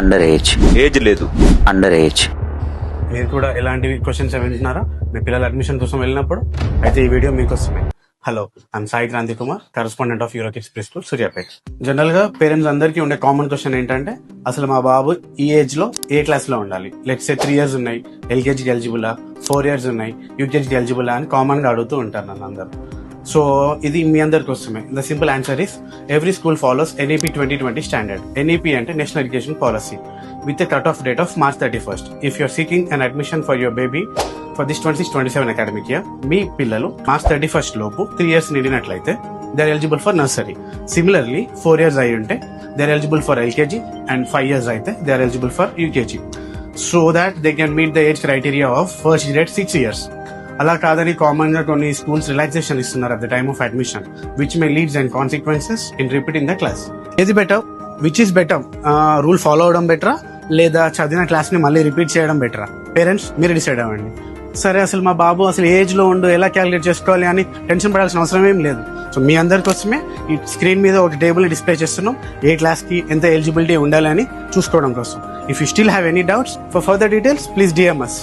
Under age. Age లేదు. Under age. మీరు కూడా ఎలాంటి క్వశ్చన్స్ వింటున్నారా మీ పిల్లల అడ్మిషన్ కోసం వెళ్ళినప్పుడు? అయితే ఈ వీడియో మీకోసమే. Hello, I'm Sai Kranti Kumar, correspondent of Euro Kids preschool, Suryapet. General గా పేరెంట్స్ అందరికీ ఉండే కామన్ క్వశ్చన్ ఏంటంటే, అసలు మా బాబు ఈ ఏజ్ లో ఏ క్లాస్ లో ఉండాలి? లెట్స్ సే 3 years ఉన్నాయి, ఎల్కేజీకి ఎలిజిబులా, 4 years ఉన్నాయి, యూకేజీకి ఎలిజిబులా అని కామన్ గా అడుగుతూ ఉంటారు నన్ను అందరు. సో ఇది మీ అందరి కోసమే. The simple answer is every school follows NEP 2020 standard. NEP అంటే national education policy with a cut-off date of March 31st. If you're seeking an admission for your baby for this 26-27 academic year, మీ పిల్లలు March 31st లోపు 3 years నిండినట్లయితే they are eligible for nursery. Similarly, 4 years అయి ఉంటే they are eligible for LKG and 5 years అయితే they are eligible for UKG. So that they can meet the age criteria of first grade 6 years. అలా కాదని common గా కొన్ని schools relaxation ఇస్తున్నారు at the time of admission, which may leads and consequences in repeating the class. ఏది better? Which is better? Rule follow అవడం బెటరా, లేదా చదివిన క్లాస్ ని మళ్ళీ రిపీట్ చేయడం బెటరా? పేరెంట్స్ మీరు డిసైడ్ అవ్వండి. సరే, అసలు మా బాబు అసలు ఏజ్ లో ఉండు ఎలా క్యాలిక్యులేట్ చేసుకోవాలి అని టెన్షన్ పడాల్సిన అవసరం ఏం లేదు. సో మీ అందరి కోసమే ఈ స్క్రీన్ మీద ఒక టేబుల్ ని డిస్ప్లే చేస్తున్నాం, ఏ క్లాస్ కి ఎంత ఎలిజిబిలిటీ ఉండాలి అని చూసుకోవడం కోసం. If you still have any doubts, for further details please DM us.